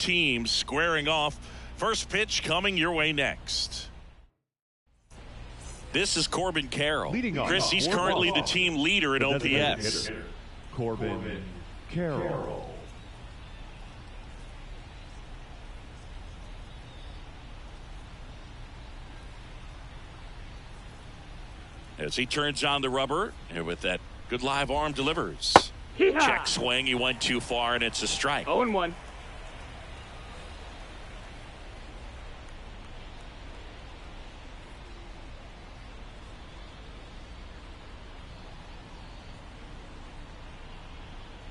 teams squaring off. First pitch coming your way next. This is Corbin Carroll. Chris, he's currently the team leader in OPS. Corbin Carroll. As he turns on the rubber, and with that good live arm delivers. Check swing, he went too far, and it's a strike. 0-1.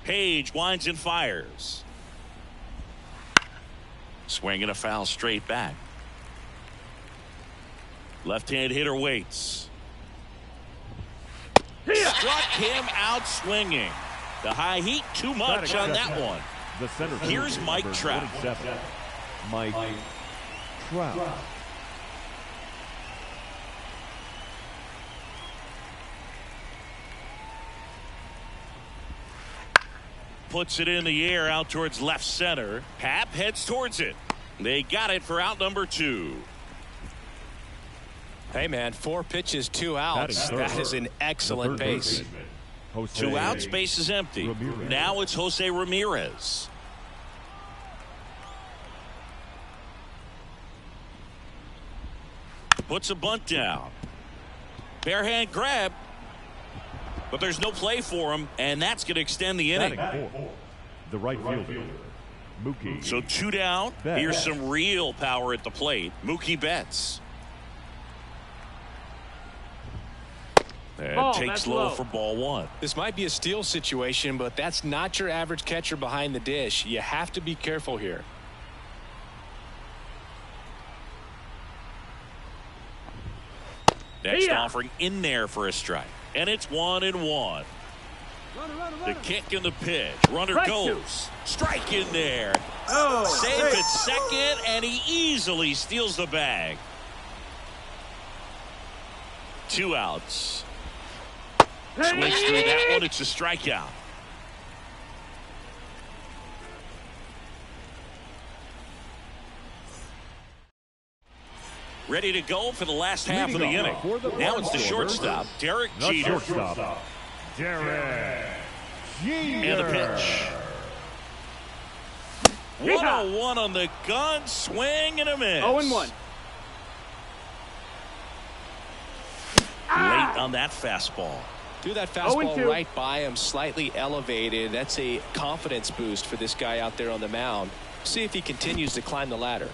Page winds and fires. Swing and a foul straight back. Left-hand hitter waits. Struck him out swinging. The high heat too much on that one. The center Here's Mike Trout. Mike Trout. Puts it in the air out towards left center. Happ heads towards it. They got it for out number 2. Hey, man, 4 pitches, 2 outs. That is an excellent pace. 2 outs, base is empty. Ramirez. Now it's Jose Ramirez. Puts a bunt down. Bare hand grab. But there's no play for him, and that's going to extend the inning. The right fielder, Mookie. So 2 down. Betts. Here's some real power at the plate. Mookie Betts. And takes low for ball 1. This might be a steal situation, but that's not your average catcher behind the dish. You have to be careful here. Next offering in there for a strike. And it's 1-1. The kick and the pitch. Runner goes. Strike in there. Safe at second, and he easily steals the bag. 2 outs. Swings through that one. It's a strikeout. Ready to go for the last half of the inning. Now it's the shortstop, Derek Jeter. Derek And the pitch. 1-1 on the gun. Swing and a miss. 0-1. Late on that fastball. Threw that fastball right by him, slightly elevated. That's a confidence boost for this guy out there on the mound. See if he continues to climb the ladder.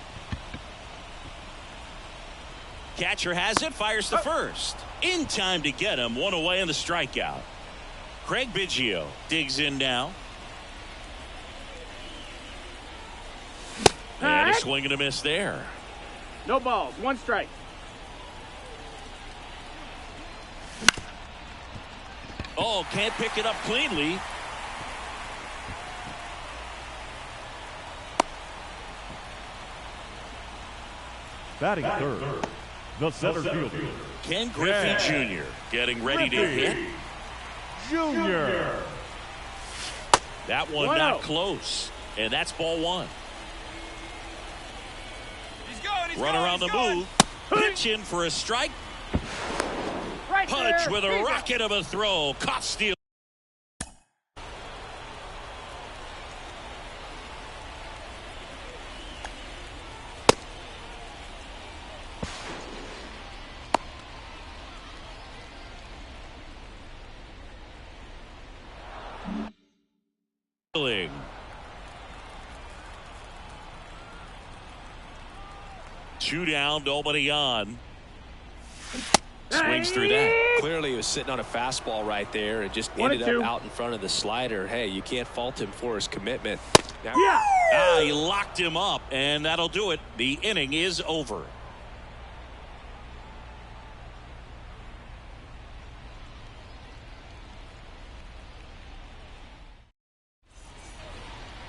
Catcher has it, fires to first. In time to get him. 1 away in the strikeout. Craig Biggio digs in now. And a swing and a miss there. No balls. 1 strike. Oh, can't pick it up cleanly. Batting third, the center fielder, Ken Griffey Jr. getting ready to hit. Junior. That one not close. And that's ball 1. Runner on the move. Pitch in for a strike. Punch with a rocket of a throw. Caught steal. Two down, nobody on. Swings through that. Clearly he was sitting on a fastball right there and just ended up out in front of the slider. Hey, you can't fault him for his commitment. Now, he locked him up, and that'll do it. The inning is over.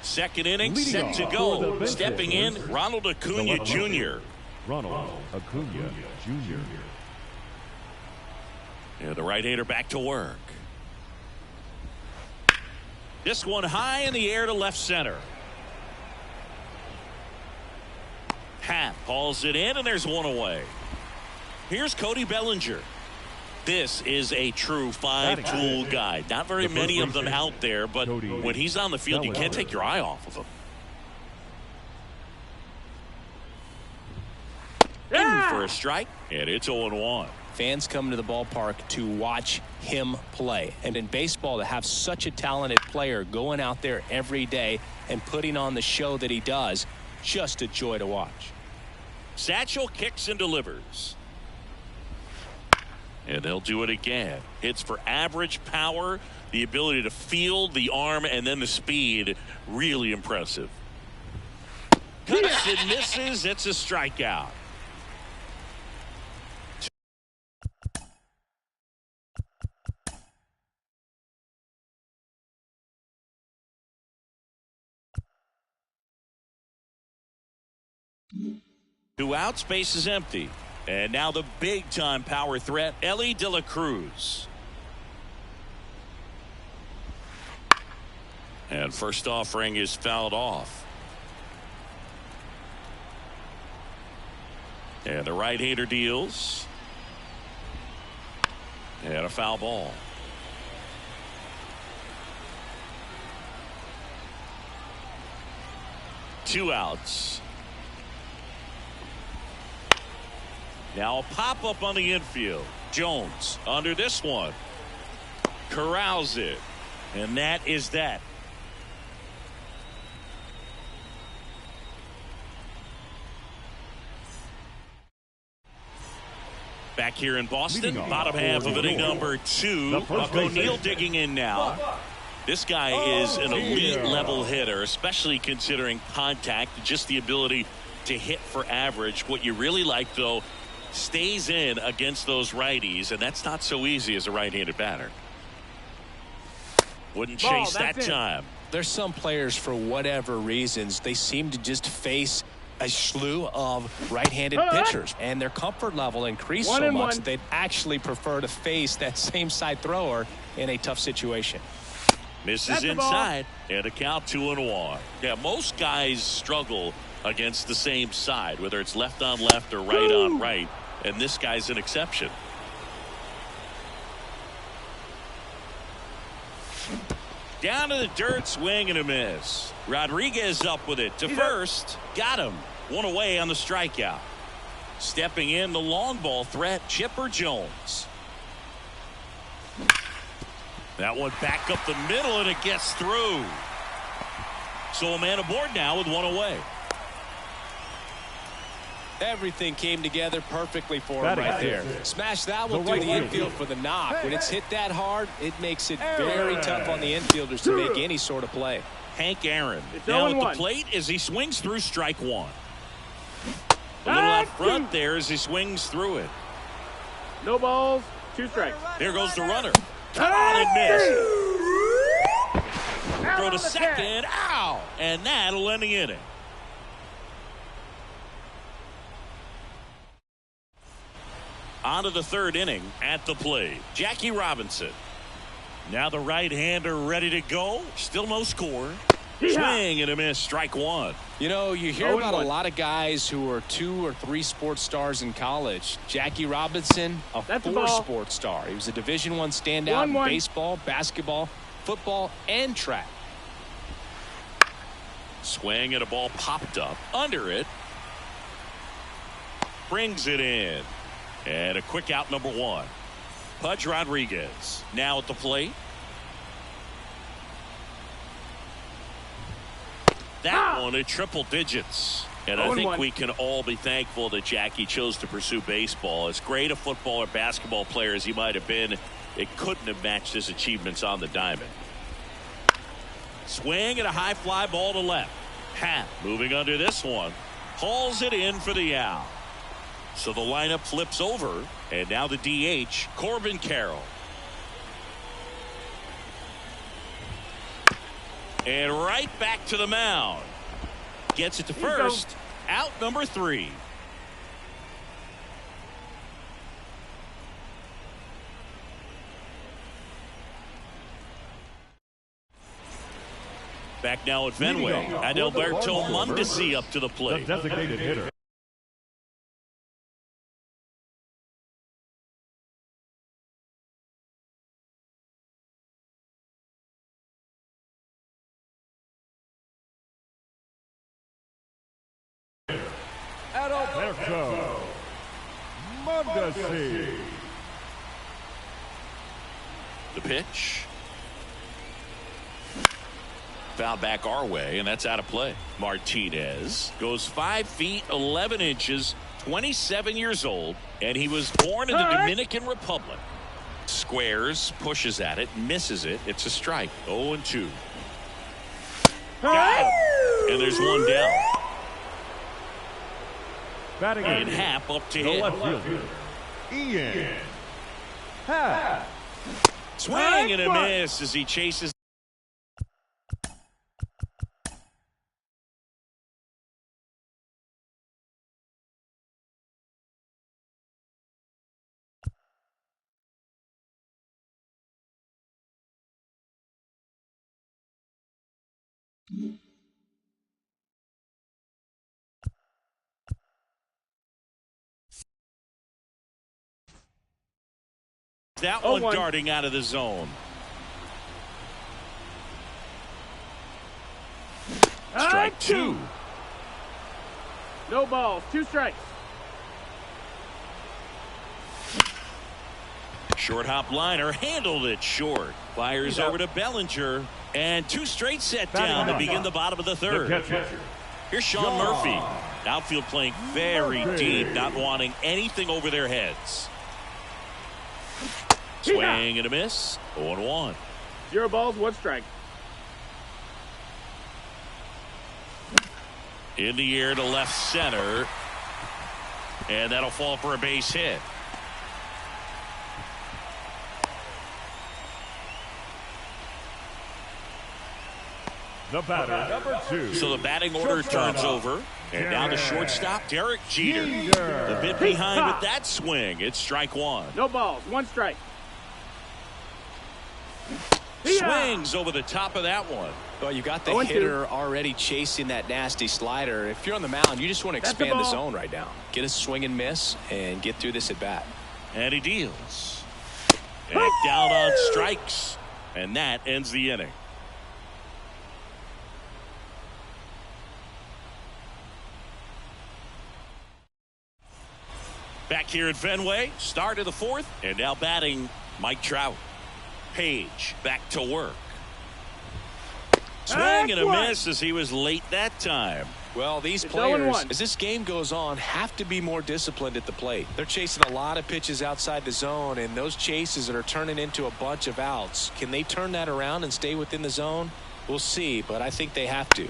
Second inning set to go. Stepping in, Ronald Acuna Jr. Ronald Acuna Jr. And the right-hander back to work. This one high in the air to left center. Happ hauls it in, and there's one away. Here's Cody Bellinger. This is a true five-tool guy. Not very many of them out there, but when he's on the field, you can't take your eye off of him. In for a strike, and it's 0-1. Fans come to the ballpark to watch him play. And in baseball, to have such a talented player going out there every day and putting on the show that he does, just a joy to watch. Satchel kicks and delivers. And they'll do it again. Hits for average power, the ability to field, the arm, and then the speed. Really impressive. Cuts and misses. It's a strikeout. Two out, space is empty. And now the big-time power threat, Elly De La Cruz. And first offering is fouled off. And the right-hander deals. And a foul ball. Two outs. Now a pop-up on the infield. Jones under this one. Corrals it. And that is that. Back here in Boston, bottom half of inning number 2. Buck O'Neil digging in now. This guy is an elite level hitter, especially considering contact, just the ability to hit for average. What you really like, though, stays in against those righties, and that's not so easy as a right-handed batter. Wouldn't chase that time. There's some players, for whatever reasons, they seem to just face a slew of right-handed pitchers, and their comfort level increased so much that they'd actually prefer to face that same side thrower in a tough situation. Misses inside, and a count 2-1. Yeah, most guys struggle against the same side, whether it's left on left or right on right, and this guy's an exception. Down to the dirt, swing and a miss. Rodriguez up with it to first. Got him. One away on the strikeout. Stepping in, the long ball threat, Chipper Jones. That one back up the middle, and it gets through. So a man aboard now with one away. Everything came together perfectly for him right there. Smash that one through the infield for the knock. When it's hit that hard, it makes it very tough on the infielders to make any sort of play. Hank Aaron now at the plate as he swings through strike one. A little out front there as he swings through it. No balls, 2 strikes. There goes the runner. Come on and miss. Throw to second. Ow! And that'll end the inning. On to the third inning at the plate. Jackie Robinson. Now the right-hander ready to go. Still no score. Swing and a miss. Strike one. You know, you hear about a lot of guys who are 2 or 3 sports stars in college. Jackie Robinson, a 4 sports star. He was a Division I standout in baseball, basketball, football, and track. Swing and a ball popped up under it. Brings it in. And a quick out, number 1. Pudge Rodriguez now at the plate. That one at triple digits. And I think we can all be thankful that Jackie chose to pursue baseball. As great a football or basketball player as he might have been, it couldn't have matched his achievements on the diamond. Swing and a high fly ball to left. Happ moving under this one. Hauls it in for the out. So the lineup flips over, and now the DH, Corbin Carroll. And right back to the mound. Gets it to first. Out number 3. Back now at Fenway. Adalberto Mondesi up to the plate. The designated hitter. Alberto Mondesi. The pitch. Foul back our way, and that's out of play. Martinez goes 5 feet 11 inches, 27 years old, and he was born in the Dominican Republic. Squares, pushes at it, misses it. It's a strike. 0-2. Got him. And there's one down. Batting in half up to the hit. left fielder, Ian Happ. Swing and a miss as he chases. That one darting out of the zone. Strike 2. No balls, 2 strikes. Short hop liner handled it short. Fires over to Bellinger. And 2 straight set down to begin the bottom of the third. Here's Sean Murphy. Outfield playing very deep, not wanting anything over their heads. Swing and a miss. 0-1. 0 balls, 1 strike. In the air to left center. And that'll fall for a base hit. The batter, number 2. So the batting order turns over. And now the shortstop, Derek Jeter. The bit behind with that swing. It's strike 1. No balls, 1 strike. Swings over the top of that one. Well, you got the hitter already chasing that nasty slider. If you're on the mound, you just want to expand the zone right now. Get a swing and miss and get through this at bat. And he deals. And down on strikes. And that ends the inning. Back here at Fenway, start of the 4th, and now batting Mike Trout. Page back to work. Swing and a miss as he was late that time. Well, these players, as this game goes on, have to be more disciplined at the plate. They're chasing a lot of pitches outside the zone, and those chases that are turning into a bunch of outs. Can they turn that around and stay within the zone? We'll see, but I think they have to.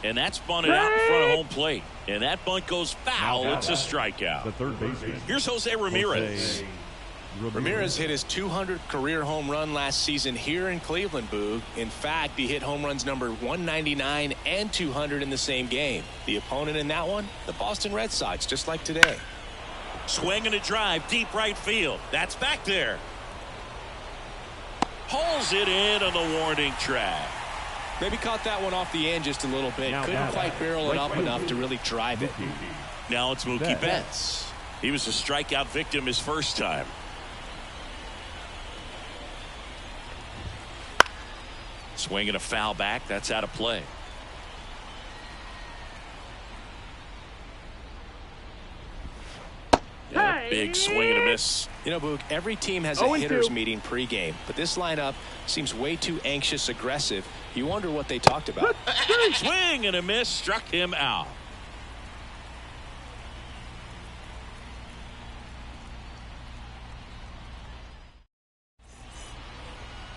And that's bunted out in front of home plate. And that bunt goes foul. It's a strikeout. The third baseman. Here's Jose Ramirez. Ramirez hit his 200th career home run last season here in Cleveland, Boog. In fact, he hit home runs number 199 and 200 in the same game. The opponent in that one, the Boston Red Sox, just like today. Swing and a drive, deep right field. That's back there. Pulls it in on the warning track. Maybe caught that one off the end just a little bit. Couldn't quite barrel it up enough to really drive it. Now it's Mookie Betts. He was a strikeout victim his first time. Swing and a foul back. That's out of play. Yeah, big swing and a miss. You know, Boog, every team has a hitters meeting pregame, but this lineup seems way too anxious aggressive. You wonder what they talked about. Swing and a miss, struck him out.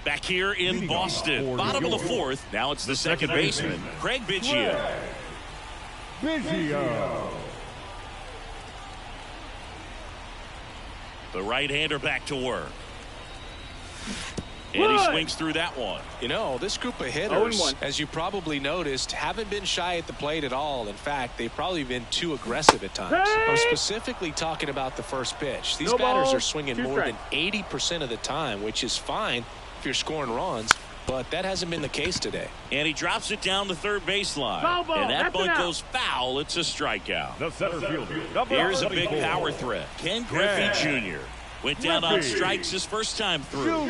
Back here in Boston, bottom of the 4th. Now it's the second baseman, Craig Biggio. The right-hander back to work. And he swings through that one. You know, this group of hitters, as you probably noticed, haven't been shy at the plate at all. In fact, they've probably been too aggressive at times. I'm specifically talking about the first pitch. These batters are swinging more than 80% of the time, which is fine if you're scoring runs, but that hasn't been the case today. And he drops it down the third baseline. And that bunt goes foul. It's a strikeout. The center fielder. Here's a big power threat. Ken Griffey Jr. went down on strikes his first time through.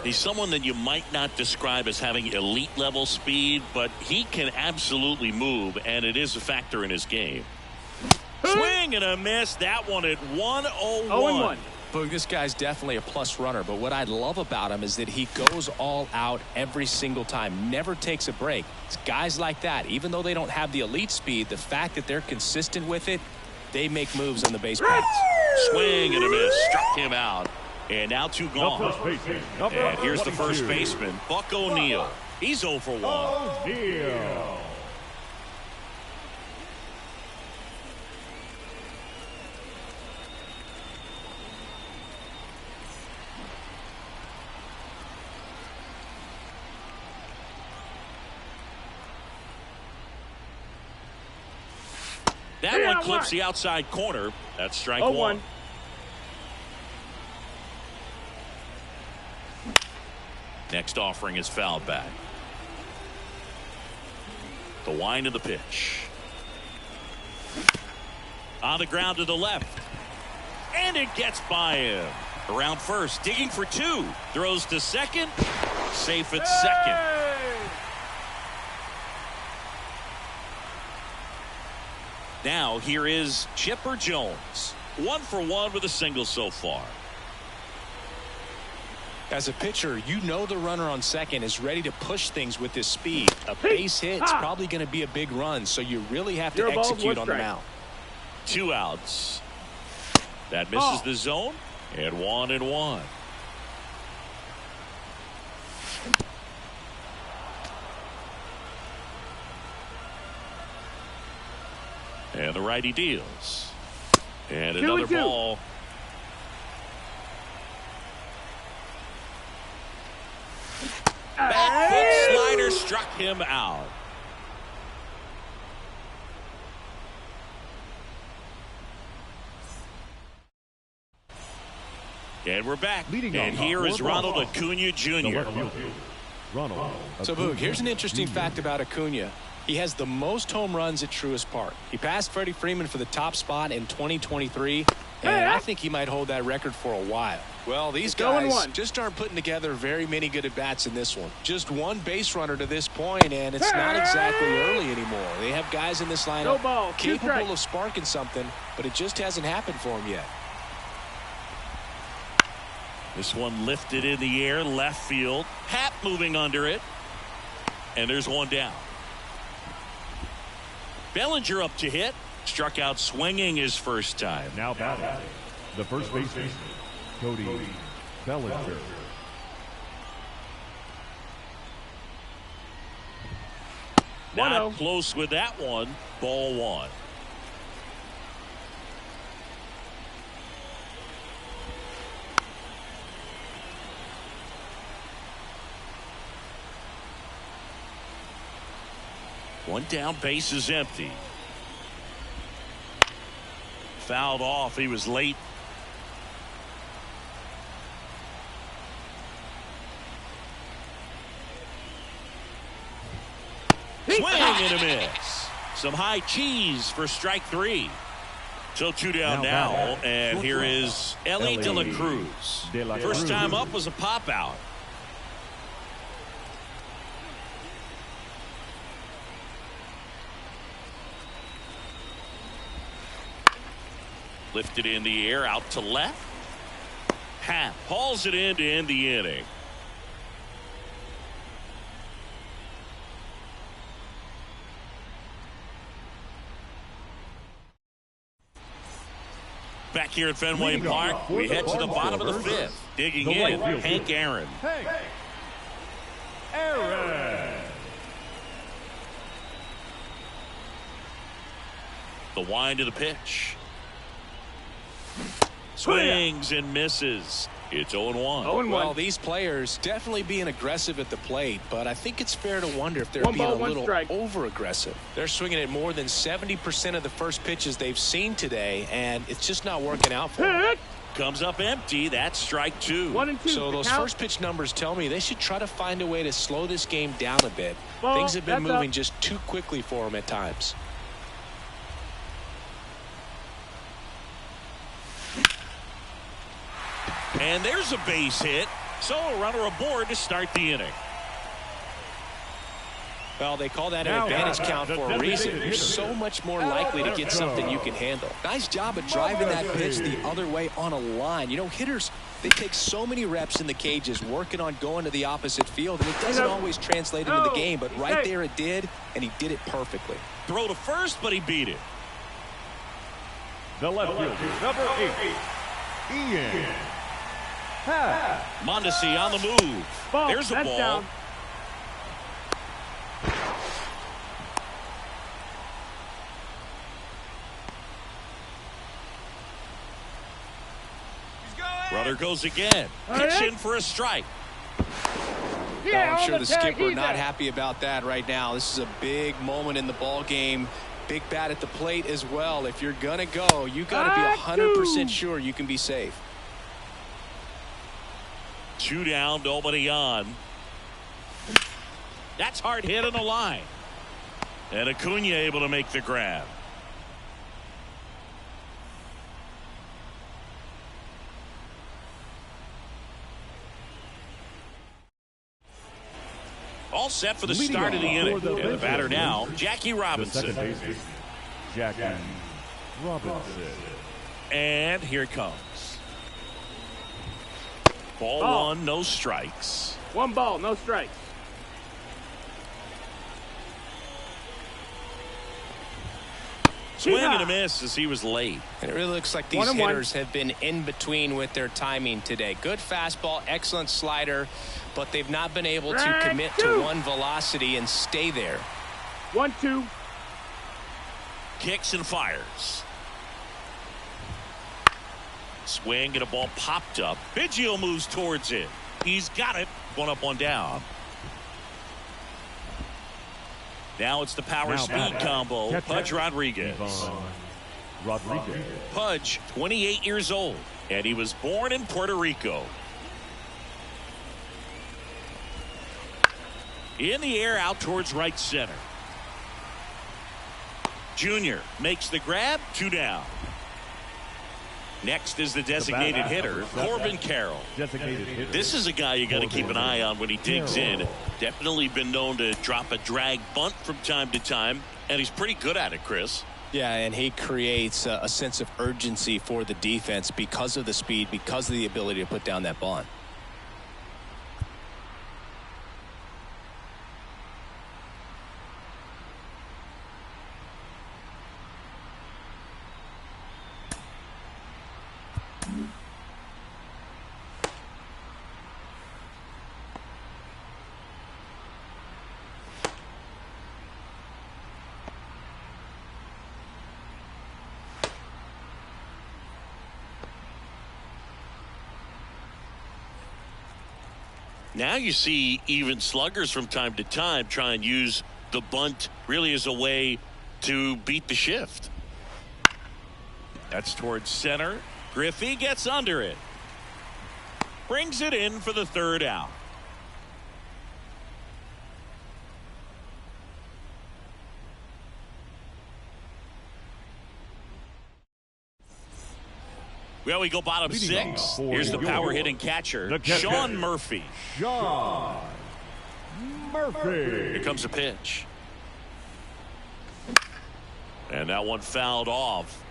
He's someone that you might not describe as having elite level speed, but he can absolutely move, and it is a factor in his game. Swing and a miss. That one at 1-0-1. 0-1. Boog, this guy's definitely a plus runner, but what I love about him is that he goes all out every single time, never takes a break. It's guys like that, even though they don't have the elite speed, the fact that they're consistent with it, they make moves on the base paths. Swing and a miss. Struck him out. And now 2 gone. And here's the 22. first baseman, Buck O'Neil. He's 0 for 1. O'Neil. That one clips the outside corner. That's strike 1. Next offering is fouled back. The wind of the pitch. On the ground to the left. And it gets by him. Around first, digging for 2. Throws to second. Safe at second. Now here is Chipper Jones. 1 for 1 with a single so far. As a pitcher, you know the runner on second is ready to push things with his speed. A base hit's probably going to be a big run, so you really have to execute on the mound. 2 outs. That misses the zone, and 1-1. And the righty deals. And another ball. Back foot slider struck him out. And we're back. And here is Ronald Acuna Jr. So, Boog, here's an interesting fact about Acuna. He has the most home runs at Truist Park. He passed Freddie Freeman for the top spot in 2023, and I think he might hold that record for a while. Well, these guys just aren't putting together very many good at-bats in this one. Just 1 base runner to this point, and it's not exactly early anymore. They have guys in this lineup capable of sparking something, but it just hasn't happened for them yet. This one lifted in the air, left field. Happ moving under it. And there's 1 down. Bellinger up to hit. Struck out swinging his first time. Now batting, the first baseman, Cody Bellinger. Not close with that one. Ball 1. One down, base is empty. Fouled off. He was late. Swing and a miss. Some high cheese for strike 3. So 2 down now. And here is Ellie De La Cruz. First time up was a pop out. Lifted in the air, out to left. Happ hauls it in to end the inning. Back here at Fenway Park, we head to the bottom of the 5th. Digging in, Hank Aaron. The wind of the pitch. Swings and misses. It's 0-1. Well, these players definitely being aggressive at the plate, but I think it's fair to wonder if they're being a little over-aggressive. They're swinging at more than 70% of the first pitches they've seen today, and it's just not working out for them. Comes up empty. That's strike 2. 1 and 2. So those first pitch numbers tell me they should try to find a way to slow this game down a bit. Things have been moving just too quickly for them at times. And there's a base hit. So a runner aboard to start the inning. Well, they call that an advantage count for a reason. You're so much more likely to get something you can handle. Nice job of driving that pitch the other way on a line. You know, hitters, they take so many reps in the cages working on going to the opposite field, and it doesn't always translate into the game, but right there it did, and he did it perfectly. Throw to first, but he beat it. The left fielder, number 8, Ian Happ. Mondesi on the move. There's a ball. Down. Runner goes again. Pitch in for a strike. Yeah, I'm sure the skipper he's not out. happy about that right now. This is a big moment in the ball game. Big bat at the plate as well. If you're going to go, you got to be 100% sure you can be safe. 2 down, nobody on. That's hard hit on the line. And Acuna able to make the grab. All set for the start of the inning. And the batter now, Jackie The Robinson. second baseman, Jackie Robinson. And here it comes. Ball Oh. 1, no strikes. 1 ball, no strikes. Swing and a miss as he was late. And it really looks like these hitters have been in between with their timing today. Good fastball, excellent slider, but they've not been able to commit to one velocity and stay there. 1-2. Kicks and fires. Swing and a ball popped up. Biggio moves towards it. He's got it. 1 up, 1 down. Now it's the power speed combo. Pudge Rodriguez. Pudge, 28 years old, and he was born in Puerto Rico. In the air, out towards right center. Junior makes the grab. 2 down. Next is the designated hitter, Corbin Carroll. This is a guy you got to keep an eye on when he digs in. Definitely been known to drop a drag bunt from time to time, and he's pretty good at it, Chris. Yeah, and he creates a sense of urgency for the defense because of the speed, because of the ability to put down that bunt. Now you see even sluggers from time to time try and use the bunt really as a way to beat the shift. That's towards center. Griffey gets under it. Brings it in for the 3rd out. Well, we go bottom 6. Here's the power hitting catcher, Sean Murphy. Sean Murphy. Here comes a pitch. And that one fouled off.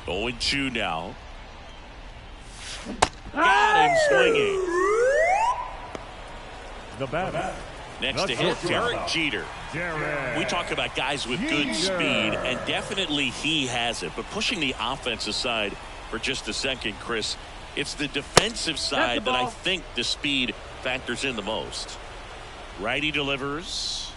Oh, 0-2 now. Got him swinging. The batter. Next to hit, Derek Jeter. We talk about guys with good speed, and definitely he has it. But pushing the offense aside for just a second, Chris, it's the defensive side that I think the speed factors in the most. Righty delivers.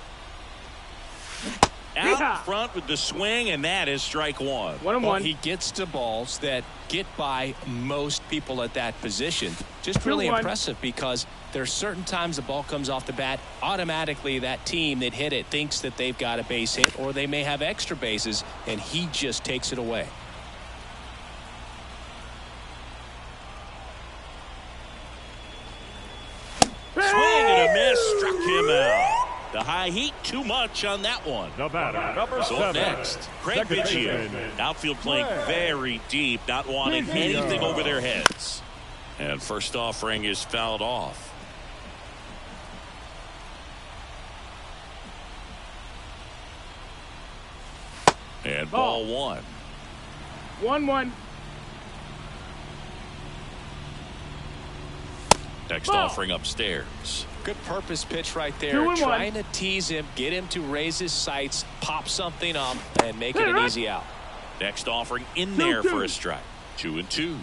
Out front with the swing, and that is strike 1. 1-1. Well, he gets to balls that get by most people at that position. Just really impressive because there are certain times the ball comes off the bat, automatically that team that hit it thinks that they've got a base hit or they may have extra bases, and he just takes it away. Swing and a miss, struck him out. The high heat. Too much on that one. The batter, number So 7. next, Craig Second Biggio. baseman, Outfield playing Craig very deep, not wanting Biggio. anything over their heads. And first offering is fouled off. And ball 1. 1-1. Next offering upstairs. Good purpose pitch right there. 2-1. Trying to tease him, get him to raise his sights, pop something up, and make it an easy out. Next offering in there for a strike. 2-2.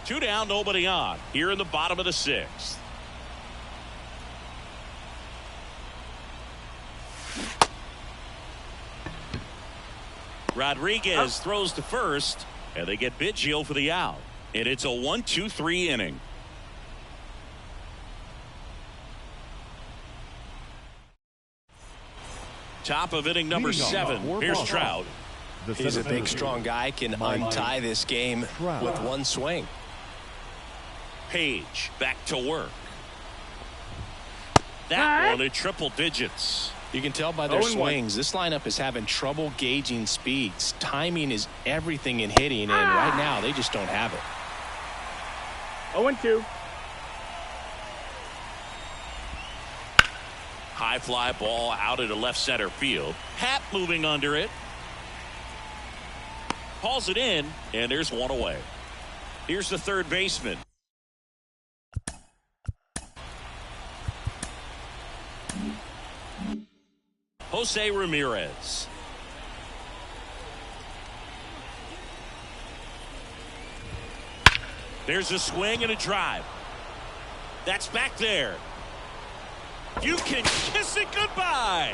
2 down, nobody on. Here in the bottom of the 6th. Rodriguez throws to first, and they get Biggio for the out. And it's a 1-2-3 inning. Top of inning number 7. Here's Trout. He's a big, strong guy, can untie this game with one swing. Page back to work. That one at triple digits. You can tell by their swings, this lineup is having trouble gauging speeds. Timing is everything in hitting, and right now they just don't have it. 0-2. High fly ball out into left center field. Happ moving under it. Hauls it in, and there's one away. Here's the third baseman. Jose Ramirez. There's a swing and a drive. That's back there. You can kiss it goodbye.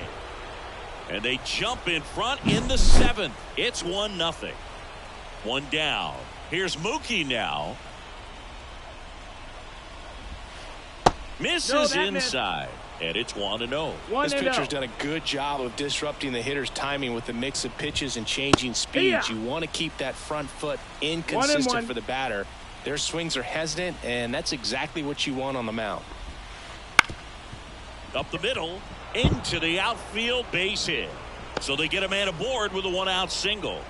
And they jump in front in the 7th. It's 1-0. 1 down. Here's Mookie now. Misses inside. And it's 1-0. This pitcher's done a good job of disrupting the hitter's timing with the mix of pitches and changing speeds. You want to keep that front foot inconsistent for the batter. Their swings are hesitant, and that's exactly what you want on the mound. Up the middle, into the outfield, base hit. So they get a man aboard with a 1-out single.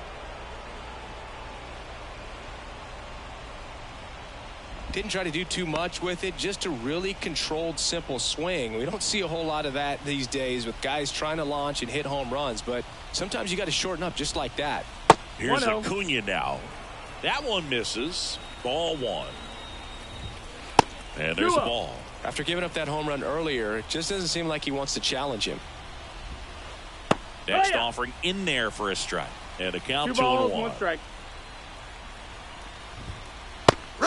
Didn't try to do too much with it, just a really controlled, simple swing. We don't see a whole lot of that these days with guys trying to launch and hit home runs, but sometimes you got to shorten up just like that. Here's Acuna now. That one misses. Ball 1. And there's a ball. After giving up that home run earlier, it just doesn't seem like he wants to challenge him. Next offering in there for a strike. And a count 2 balls, 2-1. 1 strike.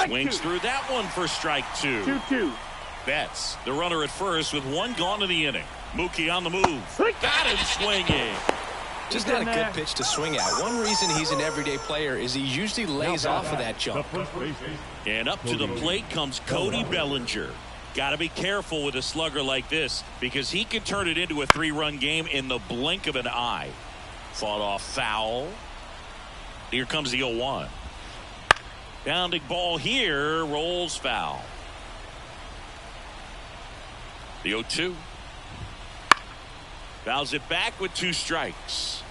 Swings through that one for strike 2. 2-2. Betts, the runner at first with 1 gone in the inning. Mookie on the move. Got him swinging. Just not a good pitch to swing at. One reason he's an everyday player is he usually lays off of that jump. And up to the plate comes Cody Bellinger. Got to be careful with a slugger like this because he can turn it into a 3-run game in the blink of an eye. Fought off foul. Here comes the 0-1. Bounding ball here, rolls foul. The 0-2. Fouls it back with 2 strikes.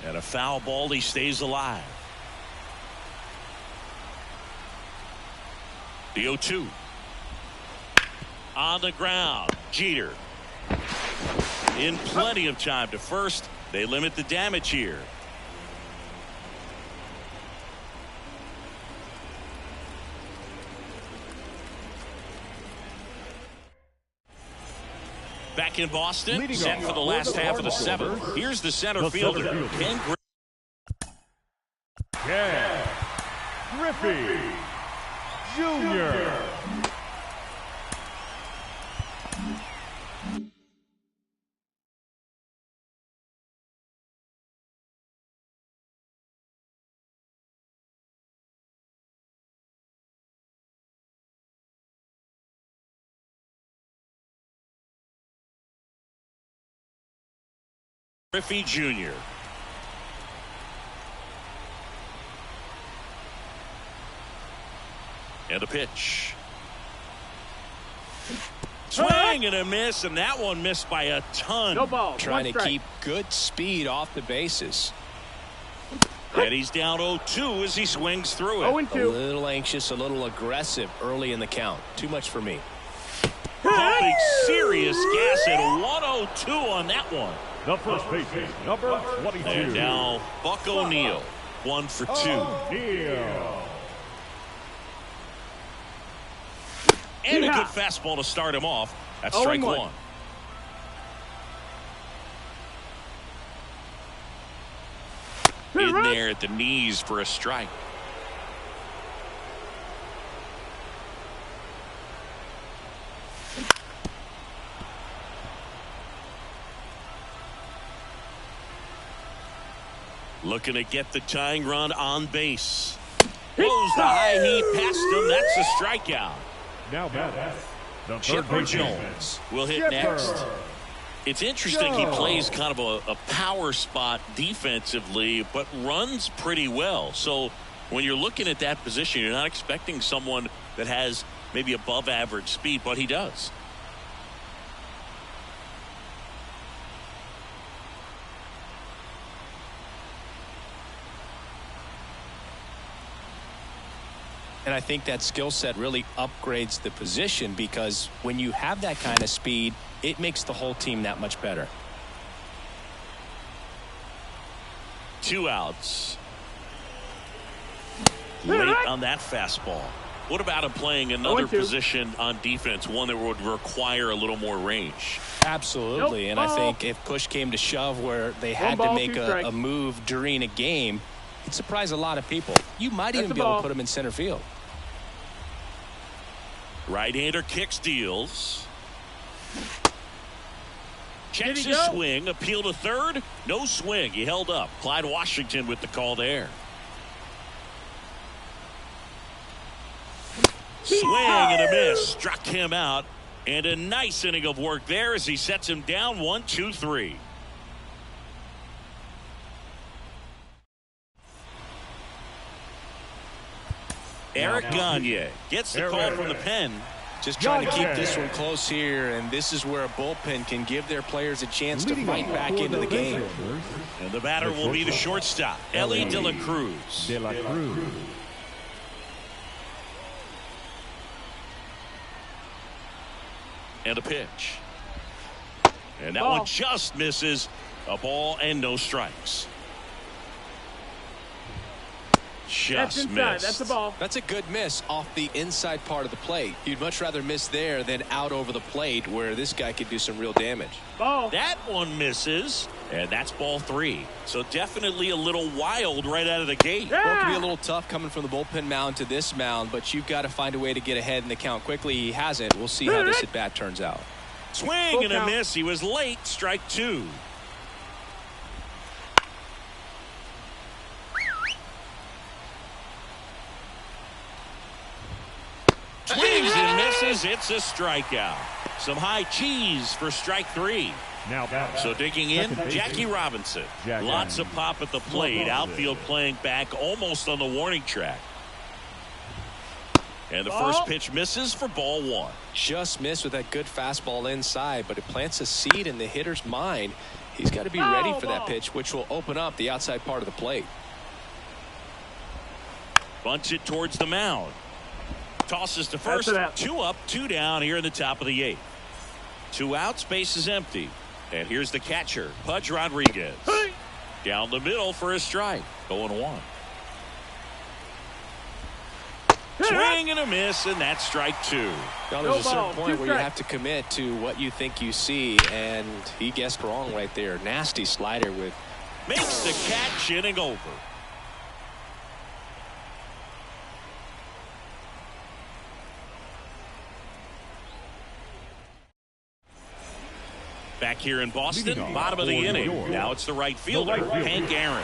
And a foul ball, he stays alive. The 0-2. On the ground, Jeter. In plenty of time to first. They limit the damage here. Back in Boston, set for the last half of the 7th. Here's the center fielder, Ken Griffey Jr. Griffey Jr. And a pitch. Swing and a miss, and that one missed by a ton. No ball. Trying to keep good speed off the bases. And he's down 0-2 as he swings through it. 0-2. A little anxious, a little aggressive early in the count. Too much for me. Pumping serious gas at 102 on that one. The first baseman, number 22. And now Buck O'Neil, 1 for 2. O'Neil. And a good fastball to start him off. That's strike 1. In there at the knees for a strike. Looking to get the tying run on base. Blows the high heat past him. That's a strikeout. Now batting, the third Chipper baseman. Jones will hit next. It's interesting he plays kind of a power spot defensively, but runs pretty well. So when you're looking at that position, you're not expecting someone that has maybe above average speed, but he does. And I think that skill set really upgrades the position, because when you have that kind of speed, it makes the whole team that much better. 2 outs. Late on that fastball. What about him playing another position on defense, one that would require a little more range? Absolutely. And I think if push came to shove where they had to make a move during a game, it'd surprise a lot of people. You might even be able to put him in center field. Right-hander kicks, deals. Checks his swing. Appeal to third. No swing. He held up. Clyde Washington with the call there. Swing and a miss. Struck him out. And a nice inning of work there as he sets him down 1-2-3. Eric Gagne gets the call from the pen. Just trying to keep this one close here, and this is where a bullpen can give their players a chance to fight back into the game. And the batter will be the shortstop, Ellie De La Cruz. And a pitch. And that one just misses. A ball and no strikes. Just missed. That's a ball. That's a good miss off the inside part of the plate. You'd much rather miss there than out over the plate, where this guy could do some real damage. Ball. That one misses, and that's ball 3. So definitely a little wild right out of the gate. Well, it can be a little tough coming from the bullpen mound to this mound, but you've got to find a way to get ahead in the count quickly. He hasn't. We'll see how this at bat turns out. Swing and a miss. He was late. Strike 2. Swings and misses. It's a strikeout. Some high cheese for strike 3. Now batting. So digging in, Jackie Robinson. Lots of pop at the plate. Outfield playing back almost on the warning track. And the first pitch misses for ball 1. Just missed with that good fastball inside, but it plants a seed in the hitter's mind. He's got to be ready for that pitch, which will open up the outside part of the plate. Bunts it towards the mound. Tosses to first. 2 up, 2 down here in the top of the 8th. 2 outs, base is empty. And here's the catcher, Pudge Rodriguez. Down the middle for a strike. 0-1. Swing and a miss, and that's strike 2. Now, there's a certain point where you have to commit to what you think you see, and he guessed wrong right there. Nasty slider with. Makes the catch, inning over. Back here in Boston, bottom of the inning. Now it's the right fielder, Hank Aaron.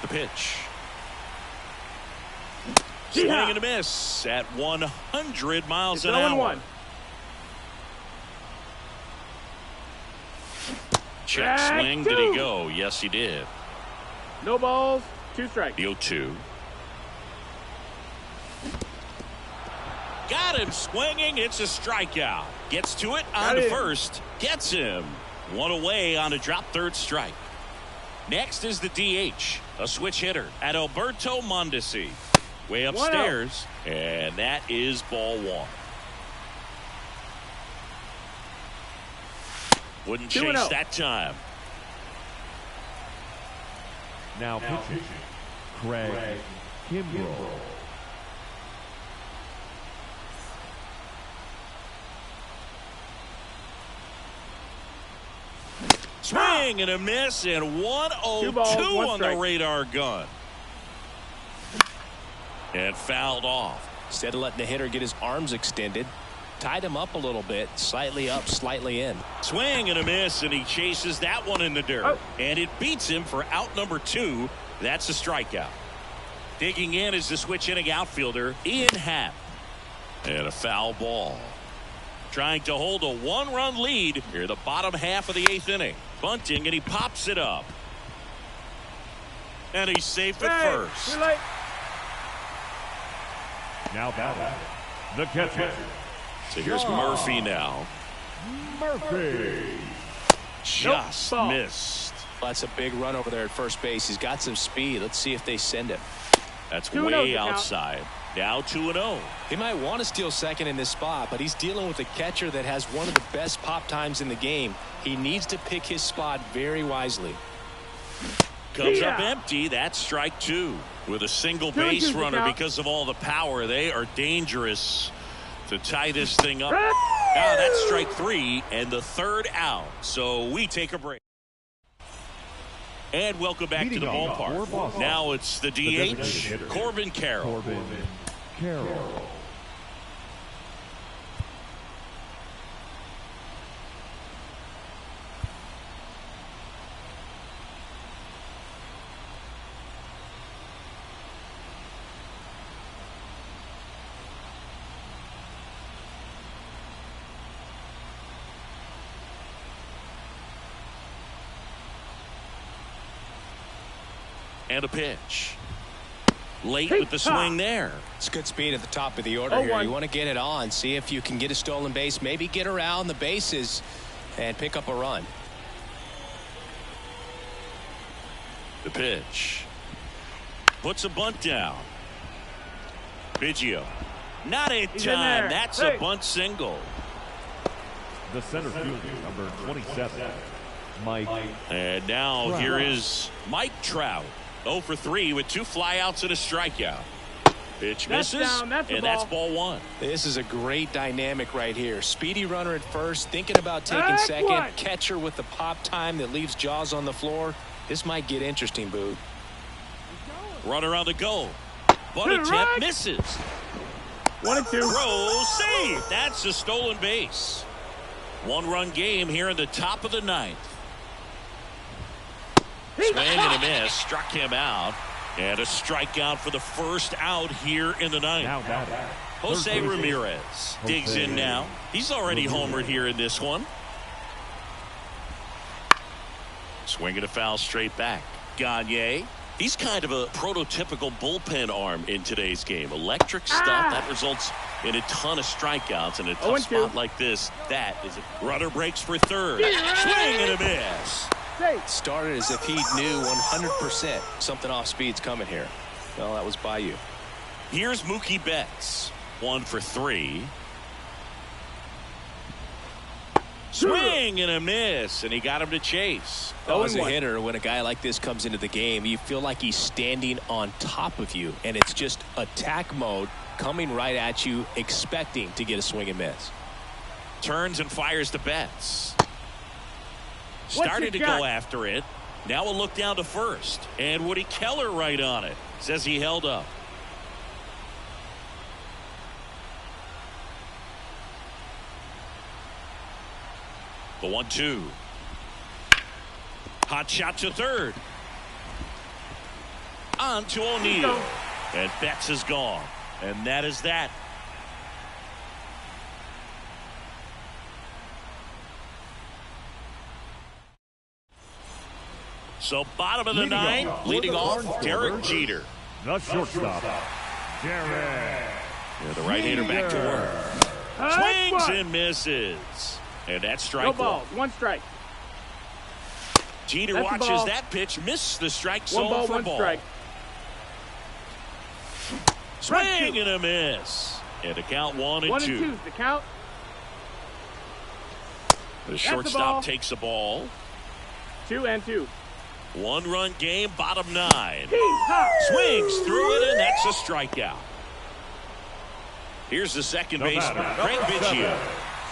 The pitch. Swing and a miss at 100 miles an hour. Check swing. Did he go? Yes, he did. No balls, 2 strikes. The 0-2. Got him swinging. It's a strikeout. Gets to it on to first. Gets him. One away on a drop third strike. Next is the DH. A switch hitter at Alberto Mondesi. Way upstairs. And that is ball one. Wouldn't chase that time. Now pitching, Craig Kimbrell. Swing and a miss, and 1-0-2 on the radar gun. And fouled off. Instead of letting the hitter get his arms extended, tied him up a little bit, slightly up, slightly in. Swing and a miss, and he chases that one in the dirt. And it beats him for out number 2. That's a strikeout. Digging in is the switch hitting outfielder, Ian Happ. And a foul ball. Trying to hold a 1-run lead here the bottom half of the 8th inning. Bunting, and he pops it up. And he's safe at first. Now batting, the catcher. So here's Murphy now. Murphy. Just missed. That's a big run over there at first base. He's got some speed. Let's see if they send him. That's way outside. Now 2-0. He might want to steal second in this spot, but he's dealing with a catcher that has one of the best pop times in the game. He needs to pick his spot very wisely. Comes up empty. That's strike 2. With a single base runner because of all the power, they are dangerous to tie this thing up. Now that's strike 3 and the third out. So we take a break. And welcome back to the ballpark. Now it's the DH, Corbin Carroll. And a pitch. Late with the swing there. It's good speed at the top of the order here. You want to get it on, see if you can get a stolen base, maybe get around the bases and pick up a run. The pitch. Puts a bunt down. Biggio. Not in time. That's a bunt single. The center fielder, number 27, Mike. And now Trout. here is Mike Trout. 0 for 3 with 2 flyouts and a strikeout. Pitch misses, and that's ball 1. This is a great dynamic right here. Speedy runner at first, thinking about taking second. Catcher with the pop time that leaves Jaws on the floor. This might get interesting, Boo. Runner on the go. Bunt attempt misses. 1-2. Throw safe. That's a stolen base. 1-run game here in the top of the 9th. Swing and a miss. Struck him out. And a strikeout for the first out here in the 9th. Now batting, Jose Ramirez digs in now. He's already homered here in this one. Swinging a foul straight back. Gagne. He's kind of a prototypical bullpen arm in today's game. Electric stuff that results in a ton of strikeouts in a tough spot like this. That is a runner breaks for third. Swing and a miss. Started as if he knew 100% something off speed's coming here. Well, that was by you. Here's Mookie Betts. 1 for 3. Swing and a miss, and he got him to chase. As a hitter, when a guy like this comes into the game, you feel like he's standing on top of you, and it's just attack mode coming right at you, expecting to get a swing and miss. Turns and fires to Betts. Started to go after it. Now a look down to first. And Woody Keller right on it. Says he held up. The 1-2. Hot shot to third. On to O'Neill. And Betts is gone. And that is that. So bottom of the 9th, leading off Derek Jeter. The shortstop, Derek Yeah, the right-hander back to work. Swings and misses. And that's strike no one. balls, one strike. Jeter That's watches that pitch, miss the strike zone one ball, for one ball. strike. Swing and a miss. And the count 1 and 2. 1 and 2's the count. The shortstop takes the ball. 2 and 2. 1-run game, bottom 9. Swings through it, and that's a strikeout. Here's the second baseman, Craig Biggio.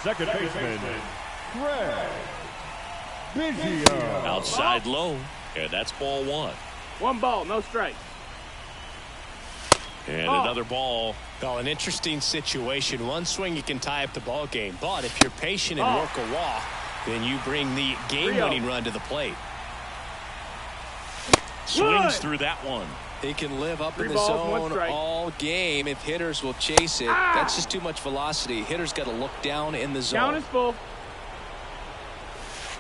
Second baseman, Craig Biggio. Outside low, and that's ball 1. 1 ball, no strike. And another ball. Well, an interesting situation. One swing, you can tie up the ball game. But if you're patient and work a walk, then you bring the game-winning run to the plate. Swings through that one. They can live up in the balls, zone all game if hitters will chase it. That's just too much velocity. Hitters got to look down in the zone. Down is full.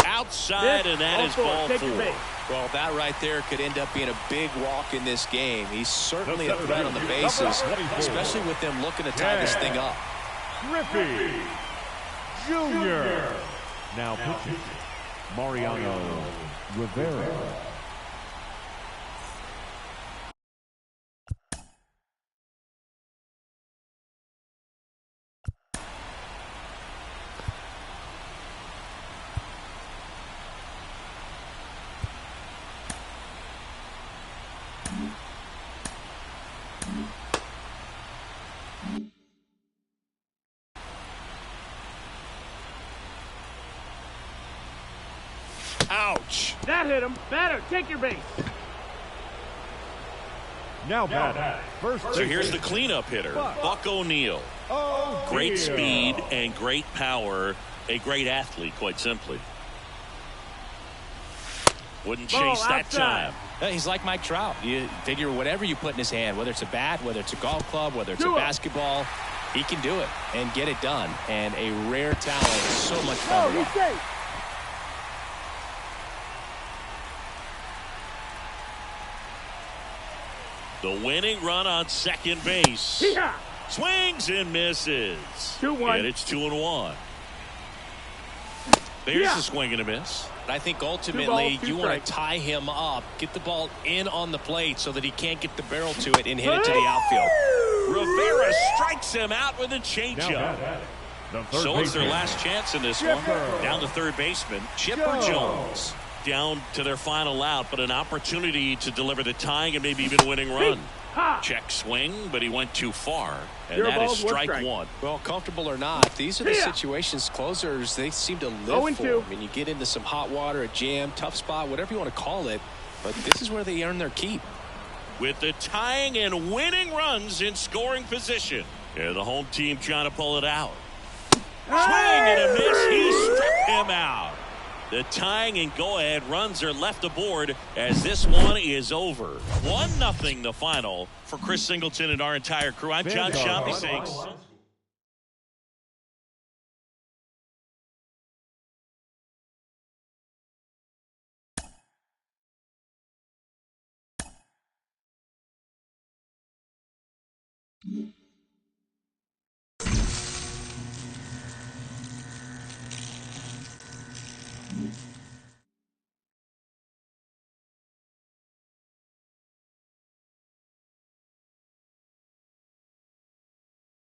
Outside, and that is ball 4. Well, that right there could end up being a big walk in this game. He's certainly a threat on the bases, especially with them looking to tie this thing up. Griffey Jr. Now pitching, Mariano Rivera. Ouch. That hit him. Batter, take your base. Now batting, first. So here's the cleanup hitter, Buck O'Neil. Great speed and great power. A great athlete, quite simply. Wouldn't chase that time. He's like Mike Trout. You figure whatever you put in his hand, whether it's a bat, whether it's a golf club, whether it's a basketball, he can do it and get it done. And a rare talent, so much fun to watch. The winning run on second base. Swings and misses. 2-1. And it's 2-1. There's a swing and a miss. I think ultimately you want to tie him up, get the ball in on the plate so that he can't get the barrel to it and hit it to the outfield. Rivera strikes him out with a changeup. So it's their last chance in this one. Down to third baseman, Chipper Jones. Down to their final out, but an opportunity to deliver the tying and maybe even winning run. Check swing, but he went too far. And that is strike 1. Well, comfortable or not, these are the situations closers, they seem to live for. I mean, you get into some hot water, a jam, tough spot, whatever you want to call it, but this is where they earn their keep. With the tying and winning runs in scoring position. And the home team trying to pull it out. Swing and a miss. He struck him out. The tying and go-ahead runs are left aboard as this one is over. 1-0 the final for Chris Singleton and our entire crew. I'm John Shampi saying